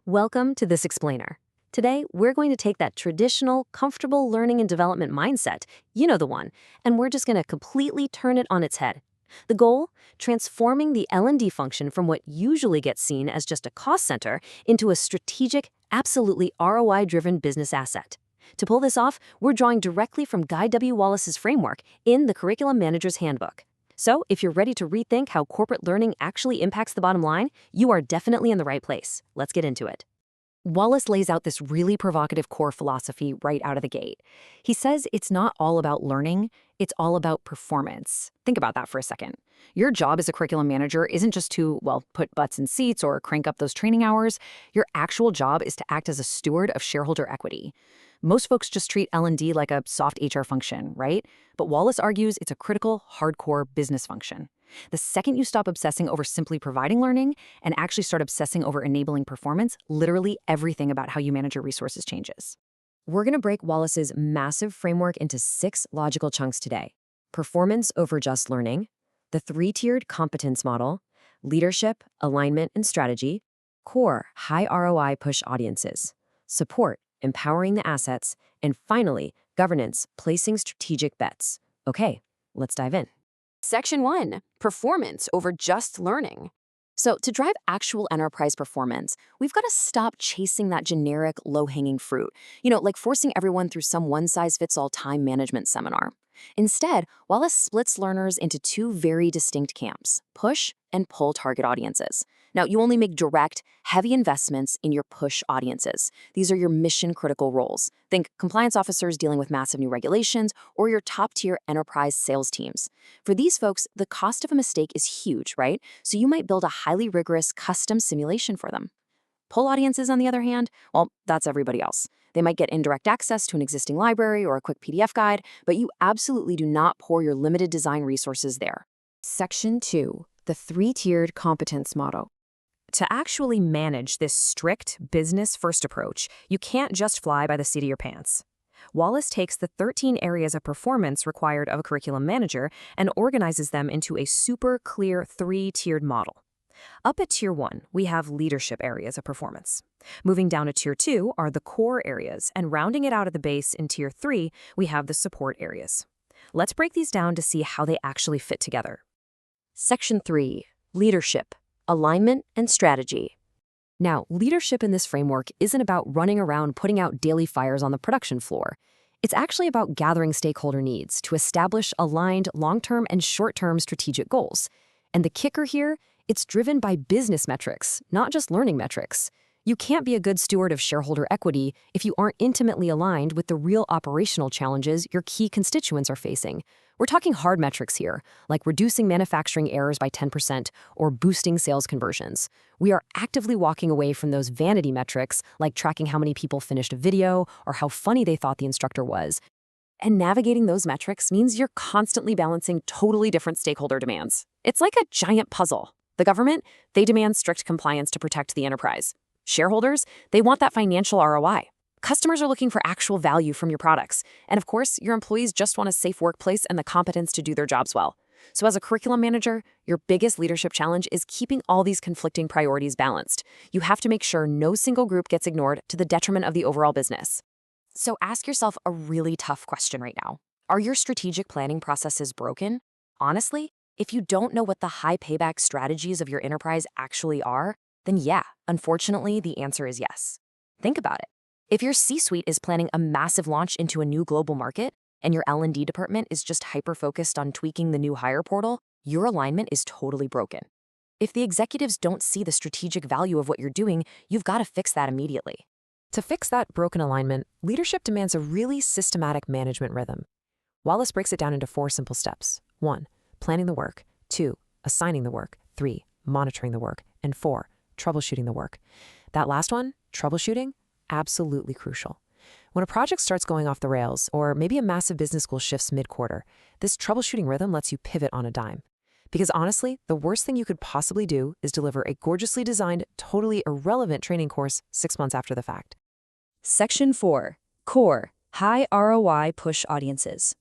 Welcome to This Explainer. Today, we're going to take that traditional, comfortable learning and development mindset, you know the one, and we're just going to completely turn it on its head. The goal? Transforming the L&D function from what usually gets seen as just a cost center into a strategic, absolutely ROI-driven business asset. To pull this off, we're drawing directly from Guy W. Wallace's framework in the Curriculum Manager's Handbook. So, if you're ready to rethink how corporate learning actually impacts the bottom line, you are definitely in the right place. Let's get into it. Wallace lays out this really provocative core philosophy right out of the gate. He says it's not all about learning, it's all about performance. Think about that for a second. Your job as a curriculum manager isn't just to, put butts in seats or crank up those training hours. Your actual job is to act as a steward of shareholder equity. Most folks just treat L&D like a soft HR function, right? But Wallace argues it's a critical, hardcore business function. The second you stop obsessing over simply providing learning and actually start obsessing over enabling performance, literally everything about how you manage your resources changes. We're going to break Wallace's massive framework into 6 logical chunks today. Performance over just learning, the 3-tiered competence model, leadership, alignment, and strategy, core, high ROI push audiences, support, empowering the assets, and finally, governance, placing strategic bets. Okay, let's dive in. Section 1, performance over just learning. So to drive actual enterprise performance, we've got to stop chasing that generic low-hanging fruit, like forcing everyone through some one-size-fits-all time management seminar. Instead, Wallace splits learners into 2 very distinct camps, push and pull target audiences. Now, you only make direct, heavy investments in your push audiences. These are your mission-critical roles. Think compliance officers dealing with massive new regulations or your top-tier enterprise sales teams. For these folks, the cost of a mistake is huge, right? So you might build a highly rigorous custom simulation for them. Pull audiences, on the other hand, that's everybody else. They might get indirect access to an existing library or a quick PDF guide, but you absolutely do not pour your limited design resources there. Section 2, the 3-tiered competence model. To actually manage this strict business-first approach, you can't just fly by the seat of your pants. Wallace takes the 13 areas of performance required of a curriculum manager and organizes them into a super clear 3-tiered model. Up at Tier 1, we have leadership areas of performance. Moving down to Tier 2 are the core areas, and rounding it out at the base in Tier 3, we have the support areas. Let's break these down to see how they actually fit together. Section 3, leadership, alignment, and strategy. Now, leadership in this framework isn't about running around putting out daily fires on the production floor. It's actually about gathering stakeholder needs to establish aligned long-term and short-term strategic goals. And the kicker here, it's driven by business metrics, not just learning metrics. You can't be a good steward of shareholder equity if you aren't intimately aligned with the real operational challenges your key constituents are facing. We're talking hard metrics here, like reducing manufacturing errors by 10% or boosting sales conversions. We are actively walking away from those vanity metrics, like tracking how many people finished a video or how funny they thought the instructor was. And navigating those metrics means you're constantly balancing totally different stakeholder demands. It's like a giant puzzle. The government, they demand strict compliance to protect the enterprise. Shareholders, they want that financial ROI. Customers are looking for actual value from your products. And of course, your employees just want a safe workplace and the competence to do their jobs well. So as a curriculum manager, your biggest leadership challenge is keeping all these conflicting priorities balanced. You have to make sure no single group gets ignored to the detriment of the overall business. So ask yourself a really tough question right now. Are your strategic planning processes broken? Honestly, if you don't know what the high payback strategies of your enterprise actually are, then yeah, unfortunately, the answer is yes. Think about it. If your C-suite is planning a massive launch into a new global market, and your L&D department is just hyper-focused on tweaking the new hire portal, your alignment is totally broken. If the executives don't see the strategic value of what you're doing, you've got to fix that immediately. To fix that broken alignment, leadership demands a really systematic management rhythm. Wallace breaks it down into 4 simple steps. 1, planning the work. 2, assigning the work. 3, monitoring the work. And 4, troubleshooting the work. That last one, troubleshooting, absolutely crucial. When a project starts going off the rails, or maybe a massive business goal shifts mid-quarter, this troubleshooting rhythm lets you pivot on a dime. Because honestly, the worst thing you could possibly do is deliver a gorgeously designed, totally irrelevant training course 6 months after the fact. Section 4, core, high ROI push audiences.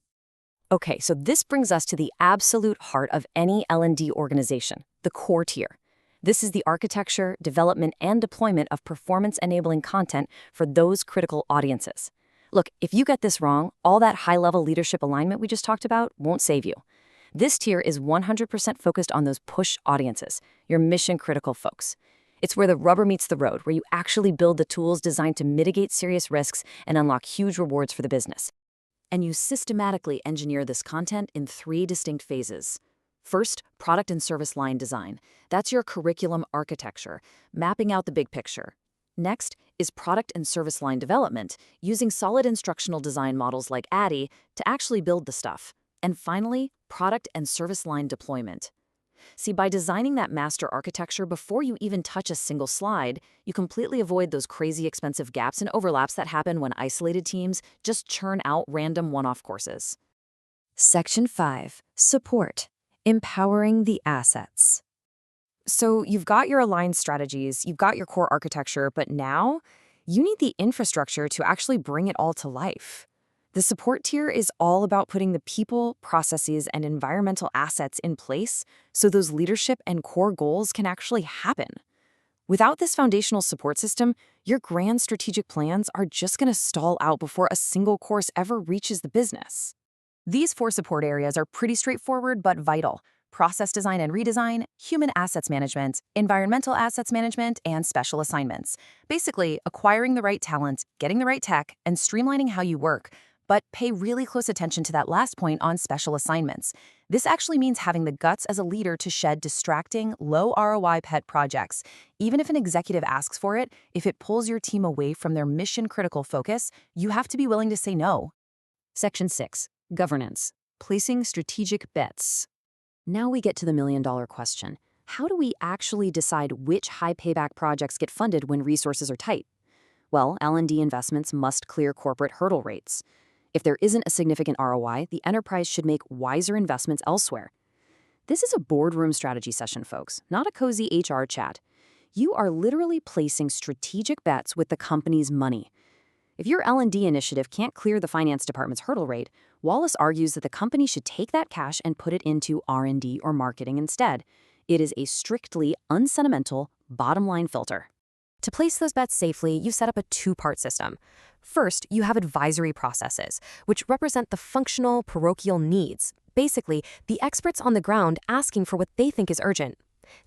Okay, so this brings us to the absolute heart of any L&D organization, the core tier. This is the architecture, development, and deployment of performance-enabling content for those critical audiences. Look, if you get this wrong, all that high-level leadership alignment we just talked about won't save you. This tier is 100% focused on those push audiences, your mission-critical folks. It's where the rubber meets the road, where you actually build the tools designed to mitigate serious risks and unlock huge rewards for the business. And you systematically engineer this content in 3 distinct phases. First, product and service line design. That's your curriculum architecture, mapping out the big picture. Next is product and service line development, using solid instructional design models like ADDIE to actually build the stuff. And finally, product and service line deployment. See, by designing that master architecture before you even touch a single slide, you completely avoid those crazy expensive gaps and overlaps that happen when isolated teams just churn out random one-off courses. Section 5. Support. Empowering the assets. So you've got your aligned strategies, you've got your core architecture, but now you need the infrastructure to actually bring it all to life. The support tier is all about putting the people, processes, and environmental assets in place so those leadership and core goals can actually happen. Without this foundational support system, your grand strategic plans are just going to stall out before a single course ever reaches the business. These 4 support areas are pretty straightforward but vital: process design and redesign, human assets management, environmental assets management, and special assignments. Basically, acquiring the right talent, getting the right tech, and streamlining how you work. But pay really close attention to that last point on special assignments. This actually means having the guts as a leader to shed distracting, low ROI pet projects. Even if an executive asks for it, if it pulls your team away from their mission-critical focus, you have to be willing to say no. Section 6. Governance. Placing strategic bets. Now we get to the million-dollar question. How do we actually decide which high-payback projects get funded when resources are tight? Well, L&D investments must clear corporate hurdle rates. If there isn't a significant ROI, the enterprise should make wiser investments elsewhere. This is a boardroom strategy session, folks, not a cozy HR chat. You are literally placing strategic bets with the company's money. If your L&D initiative can't clear the finance department's hurdle rate, Wallace argues that the company should take that cash and put it into R&D or marketing instead. It is a strictly unsentimental bottom-line filter. To place those bets safely, you set up a 2-part system. First, you have advisory processes, which represent the functional, parochial needs, basically the experts on the ground asking for what they think is urgent.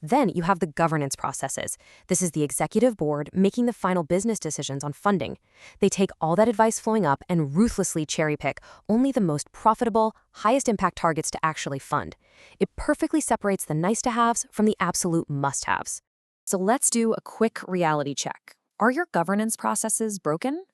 Then you have the governance processes. This is the executive board making the final business decisions on funding. They take all that advice flowing up and ruthlessly cherry-pick only the most profitable, highest impact targets to actually fund. It perfectly separates the nice-to-haves from the absolute must-haves. So let's do a quick reality check. Are your governance processes broken?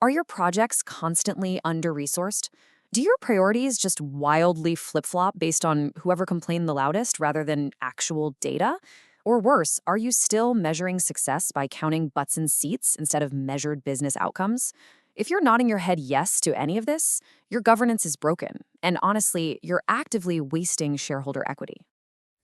Are your projects constantly under-resourced? Do your priorities just wildly flip-flop based on whoever complained the loudest rather than actual data? Or worse, are you still measuring success by counting butts and seats instead of measured business outcomes? If you're nodding your head yes to any of this, your governance is broken. And honestly, you're actively wasting shareholder equity.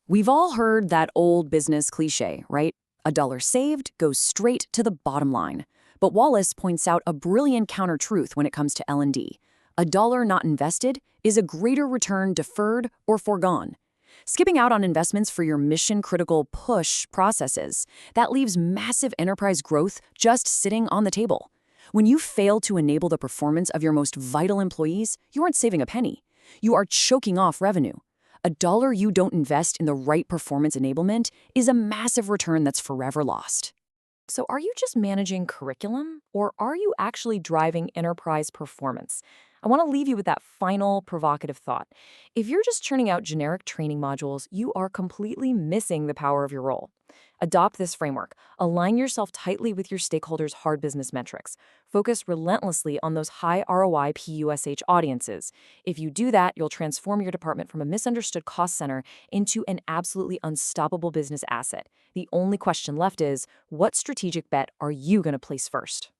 We've all heard that old business cliche, right? A dollar saved goes straight to the bottom line. But Wallace points out a brilliant counter-truth when it comes to L&D. A dollar not invested is a greater return deferred or foregone. Skipping out on investments for your mission-critical push processes, that leaves massive enterprise growth just sitting on the table. When you fail to enable the performance of your most vital employees, you aren't saving a penny. You are choking off revenue. A dollar you don't invest in the right performance enablement is a massive return that's forever lost. So are you just managing curriculum, or are you actually driving enterprise performance? I want to leave you with that final provocative thought. If you're just churning out generic training modules, you are completely missing the power of your role. Adopt this framework. Align yourself tightly with your stakeholders' hard business metrics. Focus relentlessly on those high ROI PUSH audiences. If you do that, you'll transform your department from a misunderstood cost center into an absolutely unstoppable business asset. The only question left is, what strategic bet are you going to place first?